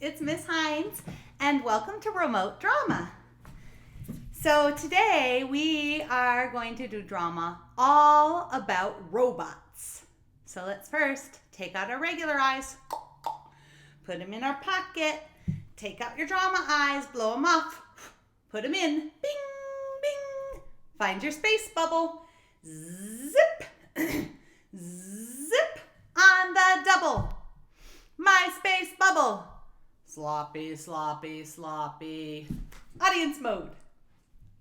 it's Miss Hines, and welcome to Remote Drama. So today we are going to do drama all about robots. So let's first take out our regular eyes, put them in our pocket, take out your drama eyes, blow them off, put them in, bing, bing, find your space bubble, zip, zip on the double. My space bubble. Sloppy, sloppy, sloppy. Audience mode.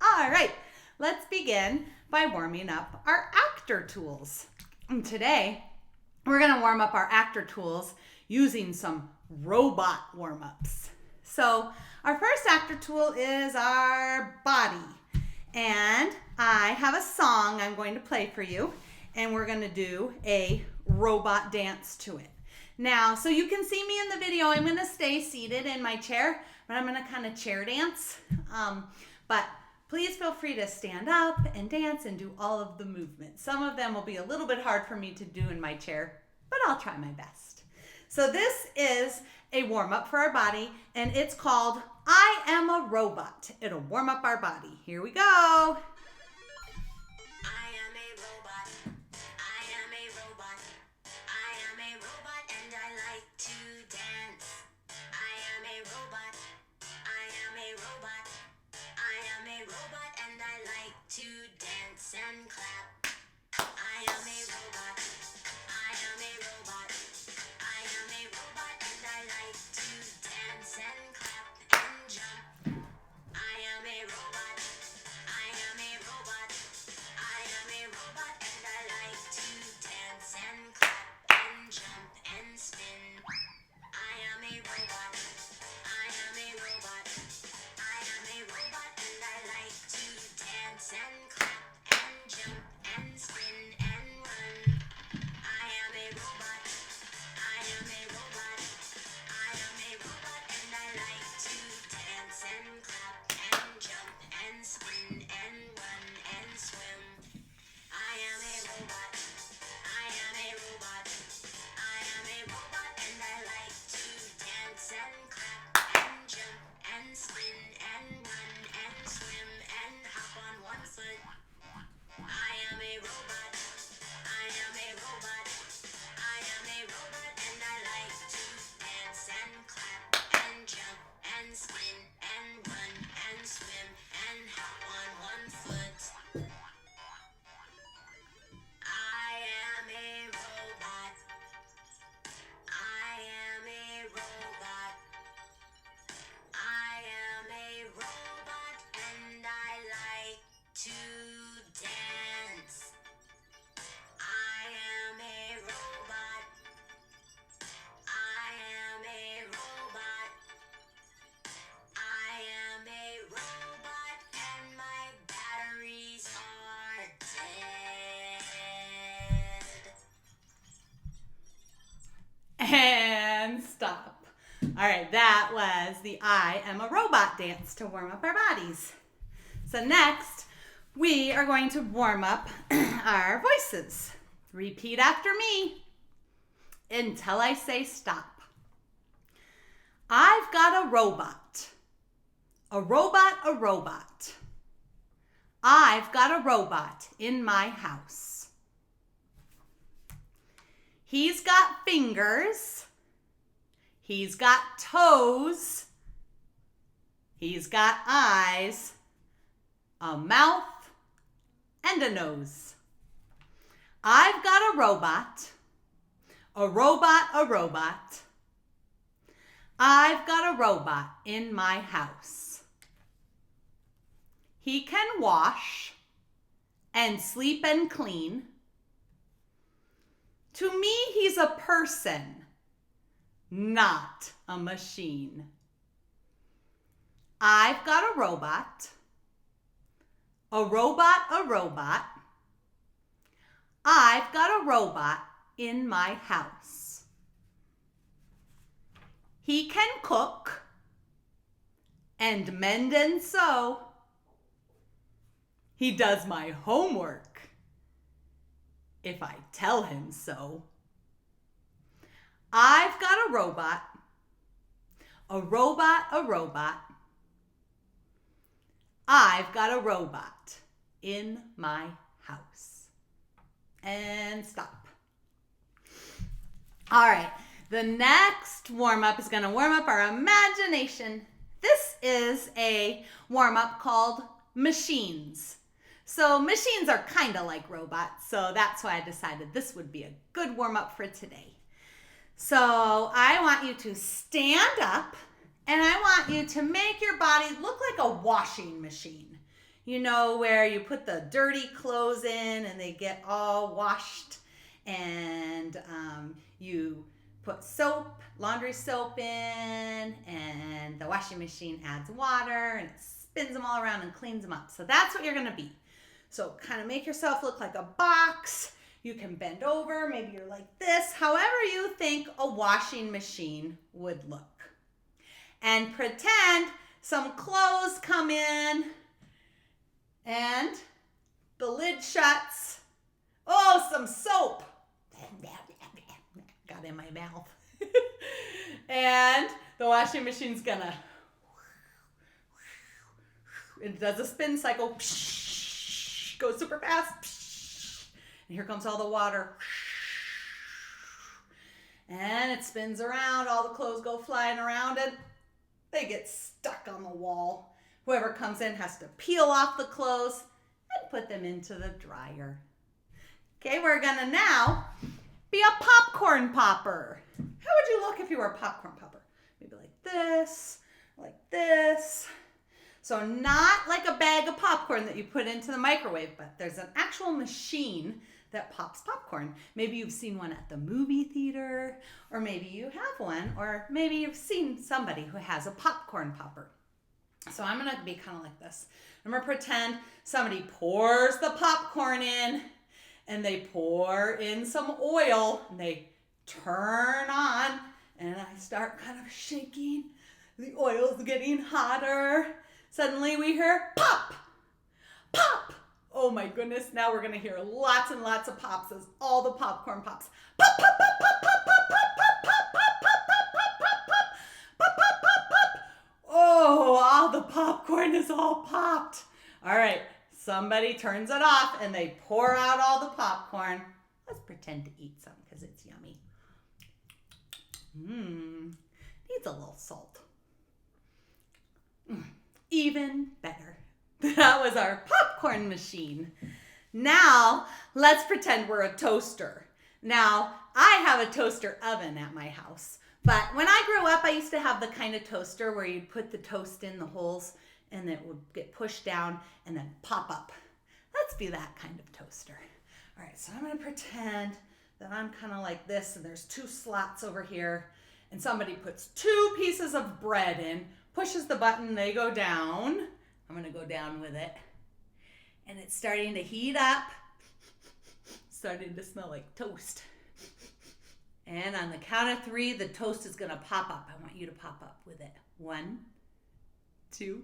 All right, let's begin by warming up our actor tools. And today, we're gonna warm up our actor tools using some robot warm-ups. So our first actor tool is our body. And I have a song I'm going to play for you, and we're gonna do a robot dance to it. Now, so you can see me in the video, I'm gonna stay seated in my chair, but I'm gonna kind of chair dance. But please feel free to stand up and dance and do all of the movements. Some of them will be a little bit hard for me to do in my chair, but I'll try my best. So this is a warm-up for our body, and it's called I Am a Robot. It'll warm up our body. Here we go. And clap. I am a robot. I am a robot. I am a robot and I like to dance and clap and jump. I am a robot. I am a robot. I am a robot and I like to dance and clap and jump and spin. I am a robot. I am a robot. I am a robot and I like to dance and clap. Jump and spin and run. I am a robot. I am a robot. I am a robot and I like to dance and clap and jump and spin and run and swim. I am a robot. I am a robot. I am a robot and I like to dance and clap and jump and spin and run and swim and hop on one foot. I am a robot. I am a robot. I am a robot and I like to dance and clap and jump and spin and run and swim and hop on one foot. I am a robot. I am a robot. I am a robot and I like to dance. I am a robot. I am a robot. I am a robot and my batteries are dead. And stop. All right, that was the I Am a Robot dance to warm up our bodies. So next, we are going to warm up our voices. Repeat after me until I say stop. I've got a robot. A robot, a robot. I've got a robot in my house. He's got fingers. He's got toes. He's got eyes, a mouth, and a nose. I've got a robot. A robot, a robot. I've got a robot in my house. He can wash and sleep and clean. To me, he's a person, not a machine. I've got a robot. A robot, a robot. I've got a robot in my house. He can cook and mend and sew. He does my homework if I tell him so. I've got a robot. A robot, a robot. I've got a robot in my house. And stop. All right, the next warm-up is going to warm up our imagination. This is a warm-up called machines. So machines are kind of like robots, so that's why I decided this would be a good warm-up for today. So I want you to stand up and I want you to make your body look like a washing machine. You know, where you put the dirty clothes in and they get all washed, and you put soap, laundry soap in, and the washing machine adds water and it spins them all around and cleans them up. So that's what you're going to be. So kind of make yourself look like a box. You can bend over, maybe you're like this, however you think a washing machine would look. And pretend some clothes come in and the lid shuts. Oh, some soap got in my mouth. And the washing machine's gonna, it does a spin cycle, goes super fast, and here comes all the water. And it spins around, all the clothes go flying around and they get stuck on the wall. Whoever comes in has to peel off the clothes and put them into the dryer. Okay, we're gonna now be a popcorn popper. How would you look if you were a popcorn popper? Maybe like this, like this. So not like a bag of popcorn that you put into the microwave, but there's an actual machine that pops popcorn. Maybe you've seen one at the movie theater, or maybe you have one, or maybe you've seen somebody who has a popcorn popper. So I'm gonna be kind of like this. I'm gonna pretend somebody pours the popcorn in, and they pour in some oil, and they turn on, and I start kind of shaking. The oil's getting hotter. Suddenly we hear pop, pop. Oh my goodness, now we're gonna hear lots and lots of pops as all the popcorn pops. Pop, pop, pop, pop, pop, pop, pop, pop, pop, pop, pop, pop, pop, pop, pop, pop, pop. Oh, all the popcorn is all popped. All right, somebody turns it off and they pour out all the popcorn. Let's pretend to eat some because it's yummy. Needs a little salt. Even better. That was our popcorn machine. Now, let's pretend we're a toaster. Now, I have a toaster oven at my house, but when I grew up, I used to have the kind of toaster where you'd put the toast in the holes and it would get pushed down and then pop up. Let's be that kind of toaster. All right, so I'm gonna pretend that I'm kind of like this and there's two slots over here and somebody puts 2 pieces of bread in, pushes the button, they go down. I'm gonna go down with it. And it's starting to heat up. Starting to smell like toast. And on the count of 3, the toast is gonna pop up. I want you to pop up with it. 1, 2,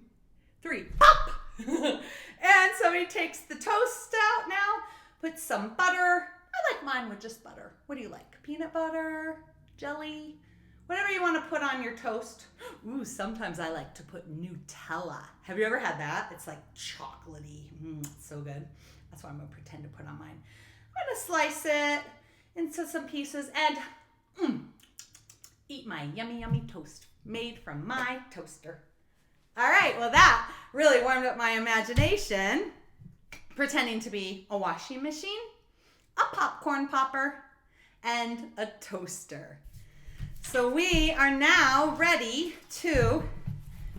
3, pop! And somebody takes the toast out now, puts some butter. I like mine with just butter. What do you like? Peanut butter, jelly? Whatever you want to put on your toast. Ooh, sometimes I like to put Nutella. Have you ever had that? It's like chocolatey. It's so good. That's what I'm going to pretend to put on mine. I'm going to slice it into some pieces and eat my yummy, yummy toast made from my toaster. All right, well that really warmed up my imagination. Pretending to be a washing machine, a popcorn popper, and a toaster. So we are now ready to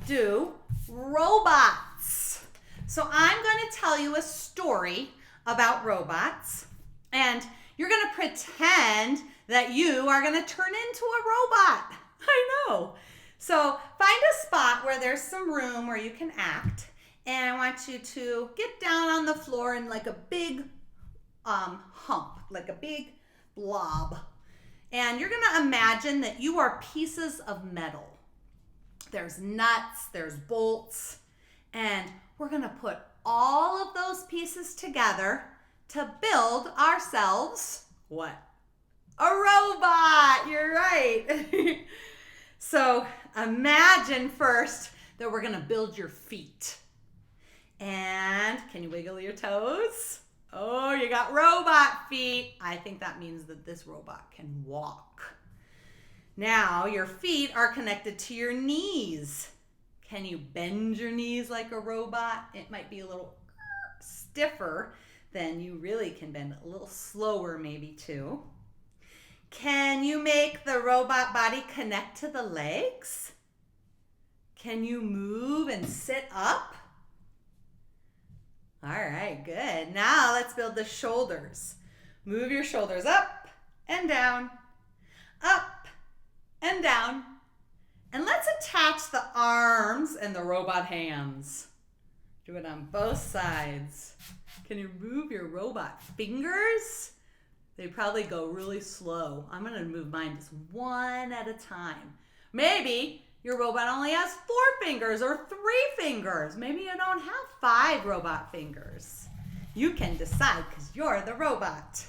do robots. So I'm going to tell you a story about robots, and you're going to pretend that you are going to turn into a robot. I know. So find a spot where there's some room where you can act, and I want you to get down on the floor in like a big hump, like a big blob. And you're going to imagine that you are pieces of metal. There's nuts, there's bolts, and we're going to put all of those pieces together to build ourselves, what? A robot! You're right. So imagine first that we're going to build your feet. And can you wiggle your toes? Oh, you got robot feet. I think that means that this robot can walk. Now your feet are connected to your knees. Can you bend your knees like a robot? It might be a little stiffer than you really can bend. A little slower maybe too. Can you make the robot body connect to the legs? Can you move and sit up? All right, good. Now let's build the shoulders. Move your shoulders up and down, up and down. And let's attach the arms and the robot hands. Do it on both sides. Can you move your robot fingers? They probably go really slow. I'm going to move mine just one at a time. Maybe your robot only has 4 fingers or 3 fingers. Maybe you don't have 5 robot fingers. You can decide because you're the robot.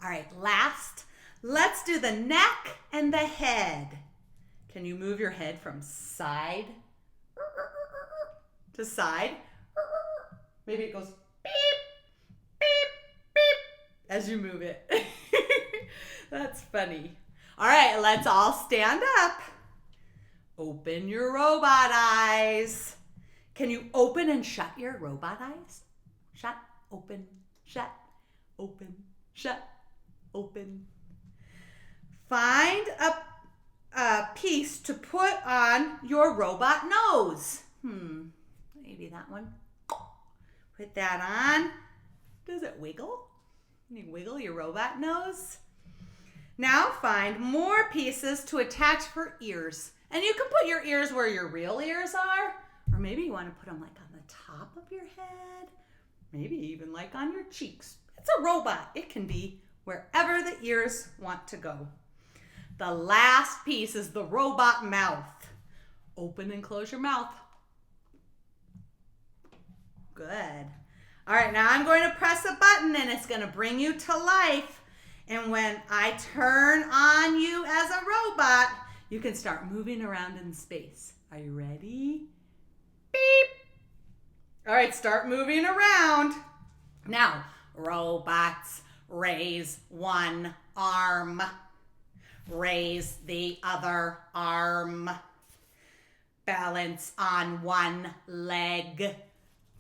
All right, last, let's do the neck and the head. Can you move your head from side to side? Maybe it goes beep, beep, beep as you move it. That's funny. All right, let's all stand up. Open your robot eyes. Can you open and shut your robot eyes? Shut, open, shut, open, shut, open. Find a piece to put on your robot nose. Maybe that one. Put that on. Does it wiggle? Can you wiggle your robot nose? Now find more pieces to attach for ears. And you can put your ears where your real ears are. Or maybe you want to put them like on the top of your head. Maybe even like on your cheeks. It's a robot. It can be wherever the ears want to go. The last piece is the robot mouth. Open and close your mouth. Good. All right, now I'm going to press a button and it's going to bring you to life. And when I turn on you as a robot, you can start moving around in space. Are you ready? Beep. All right, start moving around. Now, robots, raise one arm. Raise the other arm. Balance on one leg.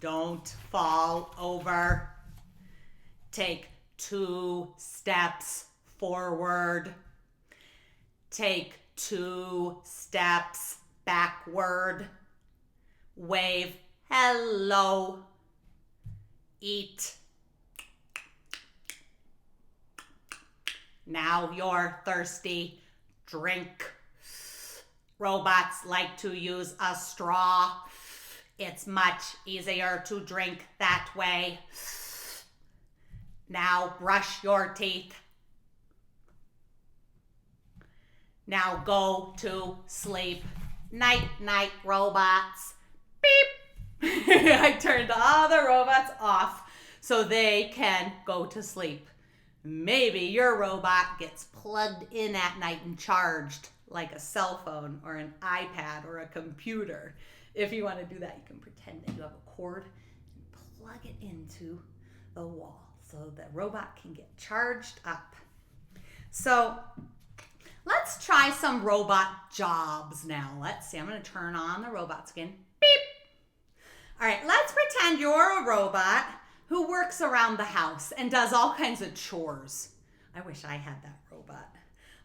Don't fall over. Take 2 steps forward. Take 2 steps backward. Wave hello. Eat. Now you're thirsty. Drink. Robots like to use a straw. It's much easier to drink that way. Now brush your teeth. Now go to sleep. Night, night, robots. Beep. I turned all the robots off so they can go to sleep. Maybe your robot gets plugged in at night and charged like a cell phone or an iPad or a computer. If you want to do that, you can pretend that you have a cord and plug it into the wall so the robot can get charged up. So let's try some robot jobs now. Let's see. I'm going to turn on the robots again. Beep. All right, let's pretend you're a robot who works around the house and does all kinds of chores. I wish I had that robot.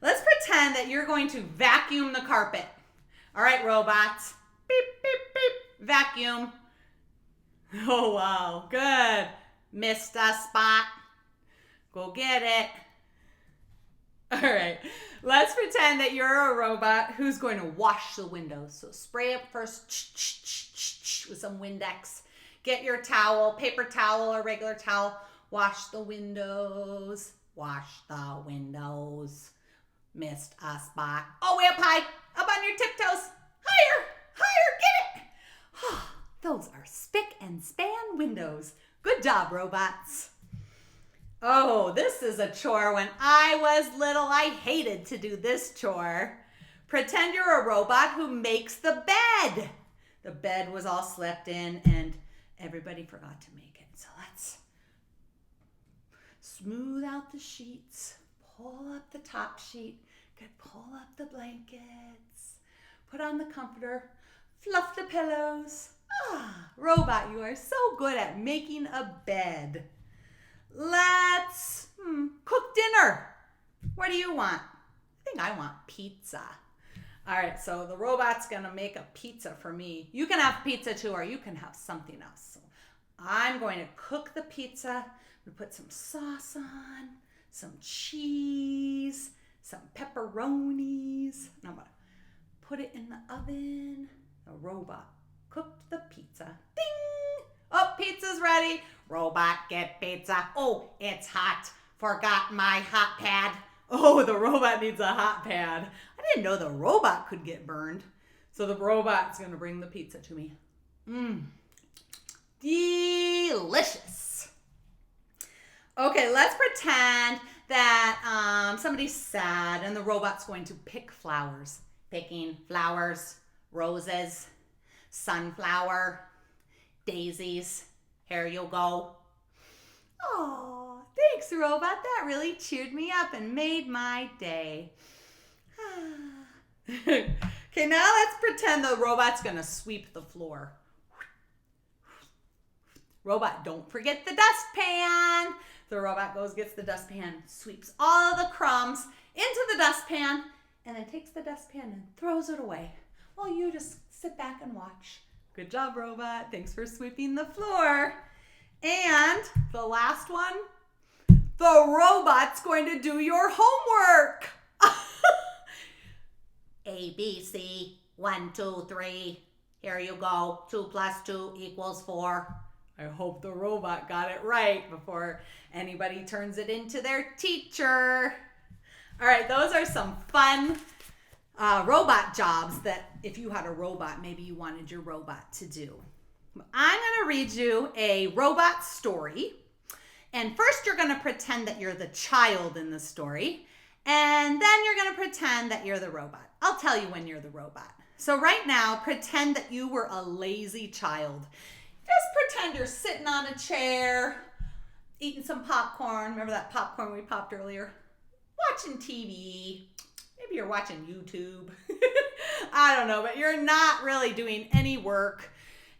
Let's pretend that you're going to vacuum the carpet. All right, robots. Beep, beep, beep. Vacuum. Oh, wow. Good. Missed a spot. Go get it. All right. Let's pretend that you're a robot who's going to wash the windows. So spray it first with some Windex. Get your towel, paper towel or regular towel. Wash the windows. Wash the windows. Missed a spot. Oh, way up high. Up on your tiptoes. Higher. Higher. Get it. Those are spick and span windows. Good job, robots. Oh, this is a chore. When I was little, I hated to do this chore. Pretend you're a robot who makes the bed. The bed was all slept in and everybody forgot to make it. So let's smooth out the sheets, pull up the top sheet, good, pull up the blankets, put on the comforter, fluff the pillows. Robot, you are so good at making a bed. Let's cook dinner. What do you want? I think I want pizza. All right, so the robot's gonna make a pizza for me. You can have pizza too, or you can have something else. So I'm going to cook the pizza. We put some sauce on, some cheese, some pepperonis, and I'm gonna put it in the oven. The robot cooked the pizza. Ding! Oh, pizza's ready. Robot, get pizza. Oh, it's hot. Forgot my hot pad. Oh, the robot needs a hot pad. I didn't know the robot could get burned. So the robot's going to bring the pizza to me. Delicious. Okay, let's pretend that somebody's sad and the robot's going to pick flowers. Picking flowers, roses, sunflower, daisies. Here you go. Oh, thanks, robot. That really cheered me up and made my day. Okay, now let's pretend the robot's gonna sweep the floor. Robot, don't forget the dustpan. The robot goes, gets the dustpan, sweeps all the crumbs into the dustpan, and then takes the dustpan and throws it away. Well, you just sit back and watch. Good job, robot. Thanks for sweeping the floor. And the last one, the robot's going to do your homework. A, B, C, 1, 2, 3. Here you go. 2 plus 2 equals 4. I hope the robot got it right before anybody turns it into their teacher. All right, those are some fun robot jobs that if you had a robot, maybe you wanted your robot to do. I'm going to read you a robot story. And first you're going to pretend that you're the child in the story. And then you're going to pretend that you're the robot. I'll tell you when you're the robot. So right now, pretend that you were a lazy child. Just pretend you're sitting on a chair, eating some popcorn. Remember that popcorn we popped earlier? Watching TV. Maybe you're watching YouTube. I don't know, but you're not really doing any work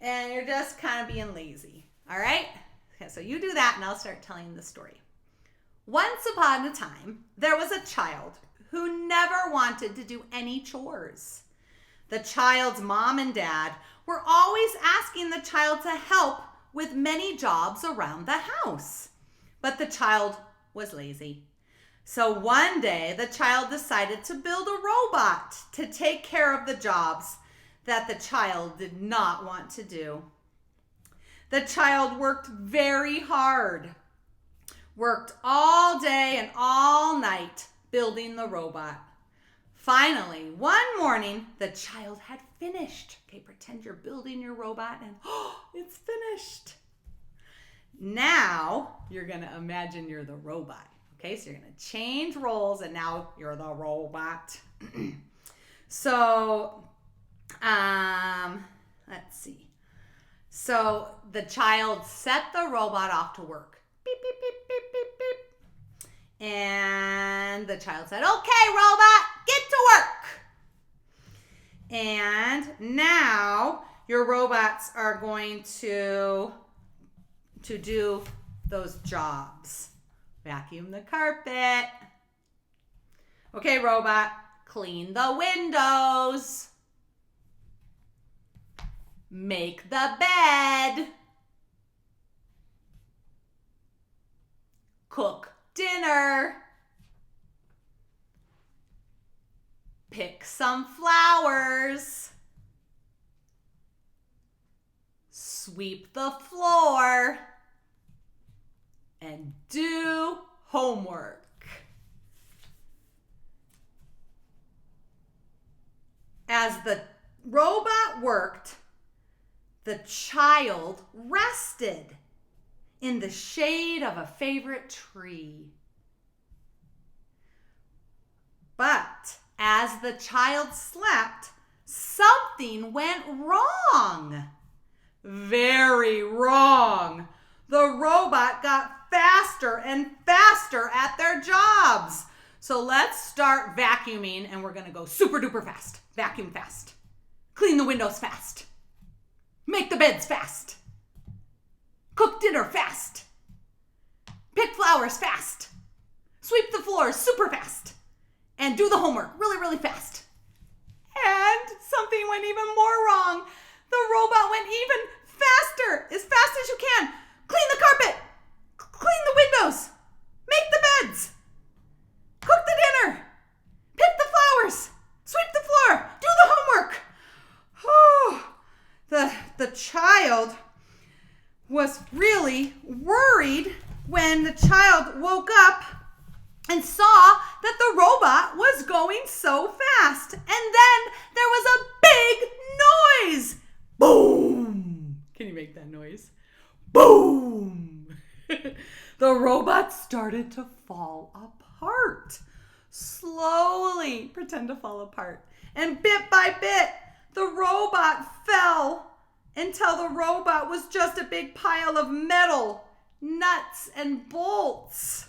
and you're just kind of being lazy. All right? Okay, so you do that and I'll start telling the story. Once upon a time, there was a child who never wanted to do any chores. The child's mom and dad were always asking the child to help with many jobs around the house. But the child was lazy. So one day, the child decided to build a robot to take care of the jobs that the child did not want to do. The child worked very hard, worked all day and all night building the robot. Finally, one morning, the child had finished. Okay, pretend you're building your robot and it's finished. Now, you're going to imagine you're the robot. Okay, so you're going to change roles and now you're the robot. So, let's see. So the child set the robot off to work. Beep, beep, beep, beep, beep, beep. And the child said, okay, robot, get to work. And now your robots are going to do those jobs. Vacuum the carpet. Okay, robot, clean the windows. Make the bed. Cook dinner. Pick some flowers. Sweep the floor. And do homework. As the robot worked, the child rested in the shade of a favorite tree. But as the child slept, something went wrong. Very wrong. The robot got faster and faster at their jobs. So let's start vacuuming, and we're going to go super duper fast. Vacuum fast. Clean the windows fast. Make the beds fast. Cook dinner fast. Pick flowers fast. Sweep the floors super fast. And do the homework really, really fast. And something went even more wrong. The robot went even faster, as fast as you can. Clean the carpet. Clean the windows. Make the beds. Cook the dinner. Pick the flowers. Sweep the floor. Do the homework. Oh, the child was really worried when the child woke up and saw that the robot was going so fast. And then there was a big noise. Boom. Can you make that noise? Boom. The robot started to fall apart. Slowly, pretend to fall apart. And bit by bit, the robot fell until the robot was just a big pile of metal, nuts, and bolts.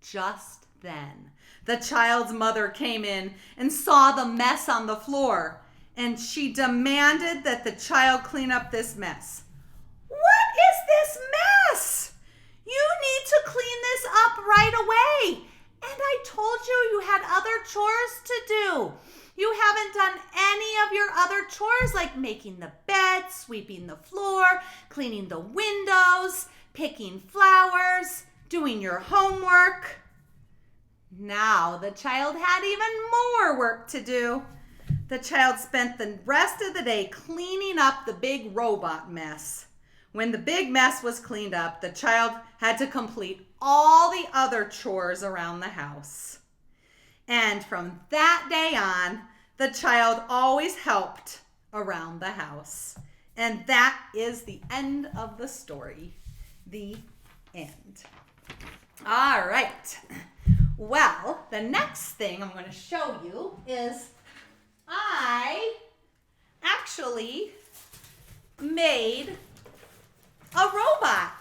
Just then, the child's mother came in and saw the mess on the floor, and she demanded that the child clean up this mess. What is this mess? You need to clean this up right away. And I told you you had other chores to do. You haven't done any of your other chores like making the bed, sweeping the floor, cleaning the windows, picking flowers, doing your homework. Now the child had even more work to do. The child spent the rest of the day cleaning up the big robot mess. When the big mess was cleaned up, the child had to complete all the other chores around the house. And from that day on, the child always helped around the house. And that is the end of the story. The end. All right. Well, the next thing I'm going to show you is I actually made a robot.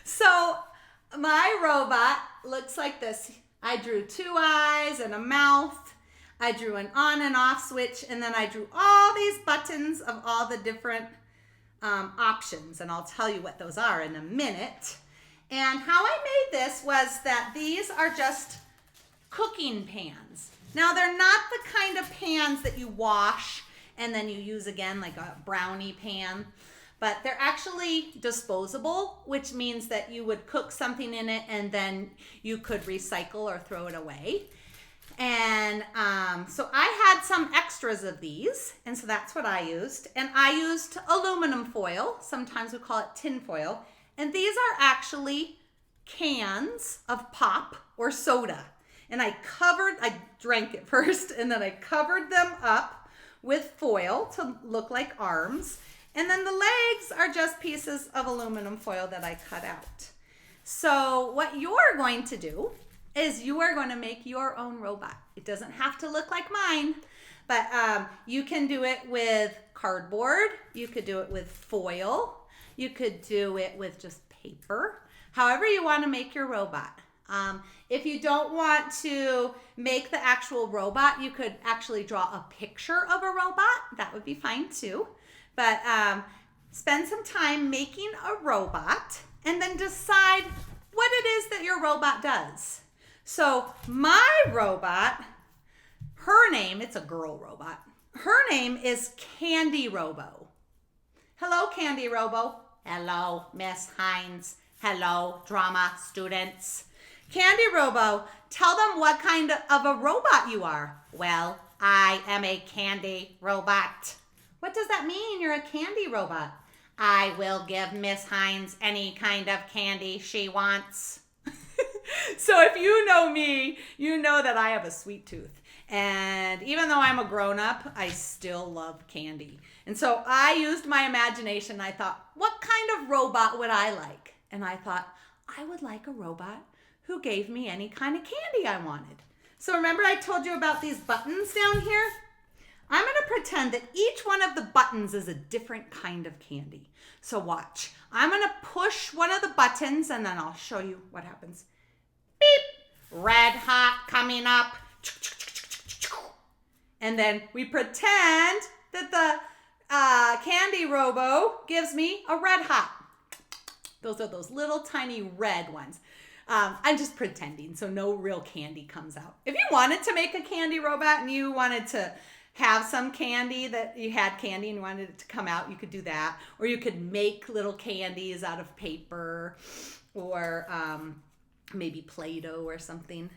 So my robot looks like this. I drew 2 eyes and a mouth. I drew an on and off switch, and then I drew all these buttons of all the different options, and I'll tell you what those are in a minute. And how I made this was that these are just cooking pans. Now, they're not the kind of pans that you wash and then you use again, like a brownie pan, but they're actually disposable, which means that you would cook something in it and then you could recycle or throw it away. And so I had some extras of these, and so that's what I used. And I used aluminum foil, sometimes we call it tin foil, and these are actually cans of pop or soda. And I drank it first, and then I covered them up with foil to look like arms. And then the legs are just pieces of aluminum foil that I cut out. So what you're going to do is you are going to make your own robot. It doesn't have to look like mine, but you can do it with cardboard. You could do it with foil. You could do it with just paper. However you want to make your robot. If you don't want to make the actual robot, you could actually draw a picture of a robot. That would be fine too. But spend some time making a robot and then decide what it is that your robot does. So my robot, her name, it's a girl robot. Her name is Candy Robo. Hello, Candy Robo. Hello, Miss Hines. Hello, drama students. Candy Robo, tell them what kind of a robot you are. Well, I am a candy robot. What does that mean, you're a candy robot? I will give Miss Hines any kind of candy she wants. So if you know me, you know that I have a sweet tooth. And even though I'm a grown-up, I still love candy. And so I used my imagination. I thought, what kind of robot would I like? And I thought, I would like a robot who gave me any kind of candy I wanted. So remember I told you about these buttons down here? I'm going to pretend that each one of the buttons is a different kind of candy. So watch. I'm going to push one of the buttons and then I'll show you what happens. Beep! Red hot coming up. And then we pretend that the candy robo gives me a red hot. Those are those little tiny red ones. I'm just pretending, so no real candy comes out. If you wanted to make a candy robot and you wanted to have some candy, that you had candy and you wanted it to come out, you could do that. Or you could make little candies out of paper or maybe Play-Doh or something.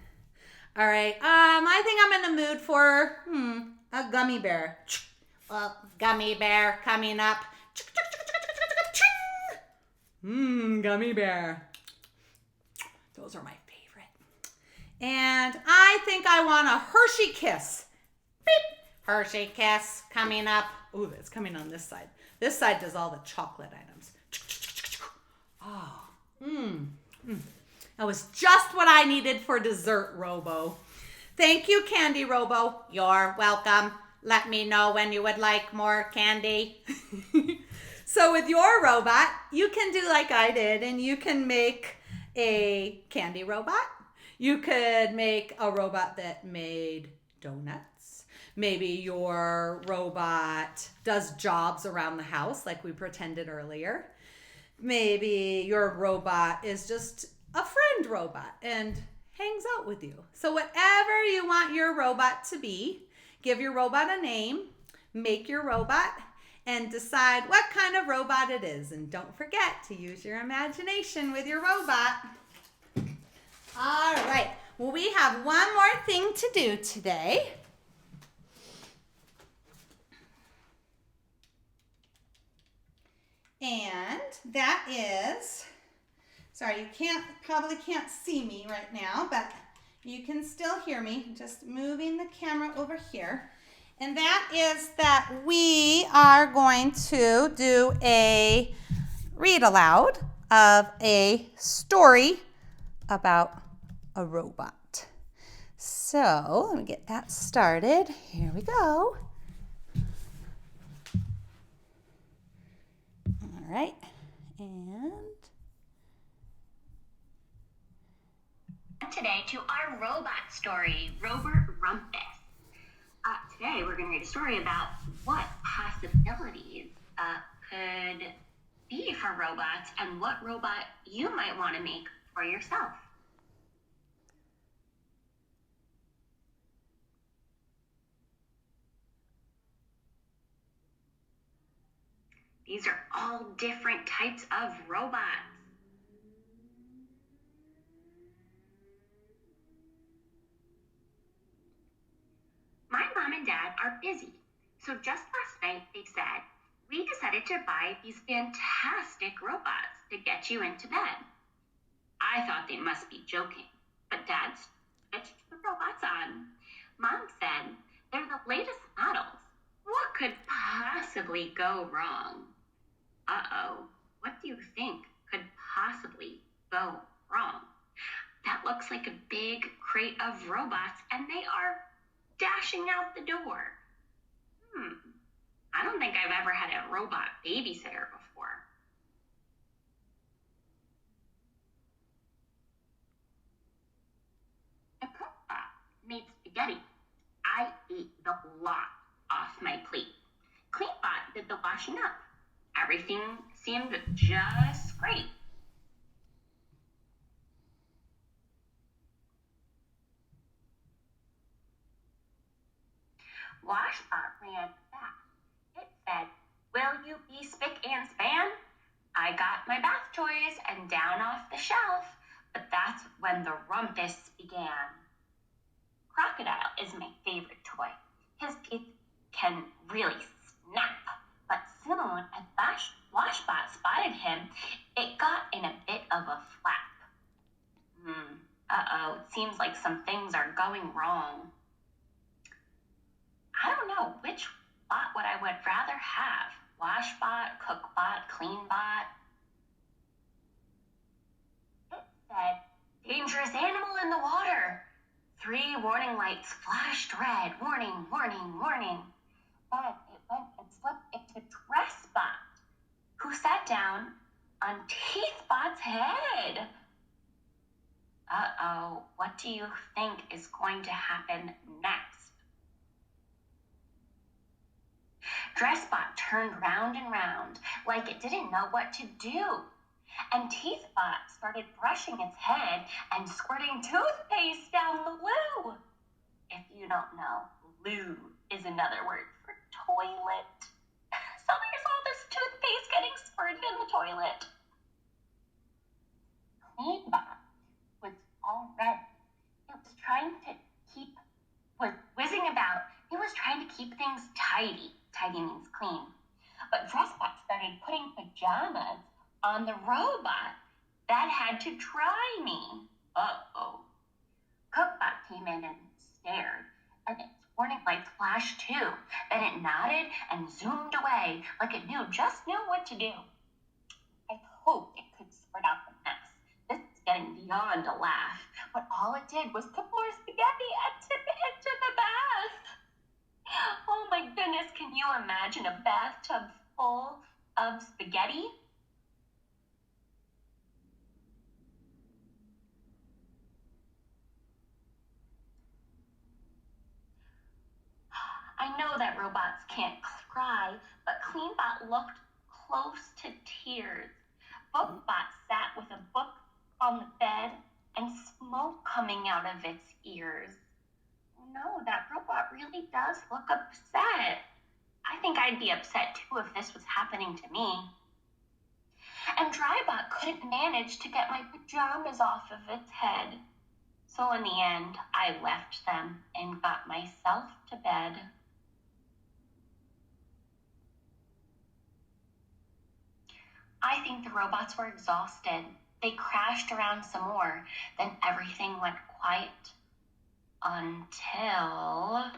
All right, I think I'm in the mood for a gummy bear. Well, gummy bear coming up. Gummy bear. Those are my favorite. And I think I want a Hershey Kiss. Beep. Hershey Kiss coming up. Ooh, it's coming on this side. This side does all the chocolate items. Oh, That was just what I needed for dessert, Robo. Thank you, Candy Robo. You're welcome. Let me know when you would like more candy. So with your robot, you can do like I did, and you can make a candy robot. You could make a robot that made donuts. Maybe your robot does jobs around the house like we pretended earlier. Maybe your robot is just a friend robot and hangs out with you. So whatever you want your robot to be, give your robot a name, make your robot, and decide what kind of robot it is. And don't forget to use your imagination with your robot. All right. Well, we have one more thing to do today. And that is, sorry, you probably can't see me right now, but you can still hear me. Just moving the camera over here. And that is that we are going to do a read aloud of a story about a robot. So let me get that started. Here we go. All right. And today to our robot story, Robert Rumpus. Today we're going to read a story about what possibilities could be for robots and what robot you might want to make for yourself. These are all different types of robots. My mom and dad are busy, so just last night they said, we decided to buy these fantastic robots to get you into bed. I thought they must be joking, but Dad switched the robots on. Mom said, they're the latest models. What could possibly go wrong? Uh-oh, what do you think could possibly go wrong? That looks like a big crate of robots, and they are dashing out the door. I don't think I've ever had a robot babysitter before. A cookbot made spaghetti. I ate the lot off my plate. Cleanbot did the washing up. Everything seemed just great. Washbot ran back. It said, will you be spick and span? I got my bath toys and down off the shelf, but that's when the rumpus began. Crocodile is my favorite toy. His teeth can really snap, but soon as Washbot spotted him, it got in a bit of a flap. Uh-oh, it seems like some things are going wrong. I don't know, which bot would I rather have? Washbot, cookbot, cleanbot? dangerous animal in the water. 3 warning lights flashed red. Warning, warning, warning. Then it went and slipped into Dressbot, who sat down on Teethbot's head. Uh-oh, what do you think is going to happen next? Dressbot turned round and round like it didn't know what to do. And Teethbot started brushing its head and squirting toothpaste down the loo. If you don't know, loo is another word for toilet. So there's all this toothpaste getting squirted in the toilet. Cleanbot was all red. It was whizzing about. It was trying to keep things tidy. Tidy means clean. But Dressbot started putting pajamas on the robot that had to try me. Uh-oh. Cookbot came in and stared, and its warning lights flashed too. Then it nodded and zoomed away like it just knew what to do. I hoped it could sort out the mess. This is getting beyond a laugh, but all it did was put more spaghetti and tip it into the bath. Oh my goodness, can you imagine a bathtub full of spaghetti? I know that robots can't cry, but Cleanbot looked close to tears. Bookbot sat with a book on the bed and smoke coming out of its ears. No, that robot really does look upset. I think I'd be upset too if this was happening to me. And Drybot couldn't manage to get my pajamas off of its head. So in the end, I left them and got myself to bed. I think the robots were exhausted. They crashed around some more. Then everything went quiet until...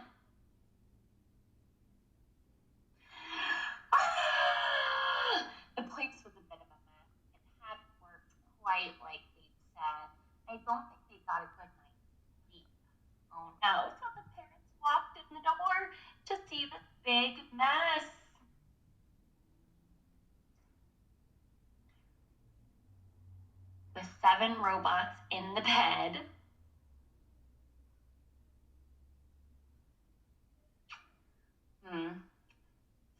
The place was a bit of a mess. It hadn't worked quite like they'd said. I don't think they got a good night's sleep. Oh no, so the parents walked in the door to see this big mess. With 7 robots in the bed.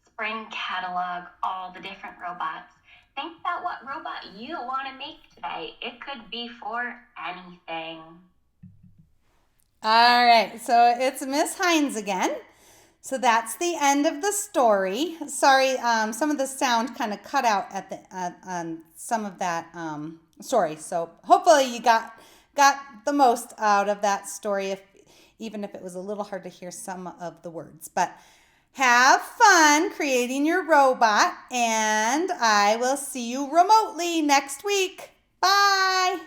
Spring catalog, all the different robots. Think about what robot you want to make today. It could be for anything. All right, so it's Miss Hines again. So that's the end of the story. Sorry, some of the sound kind of cut out at the on some of that story. So hopefully you got the most out of that story, even if it was a little hard to hear some of the words. But have fun creating your robot, and I will see you remotely next week. Bye.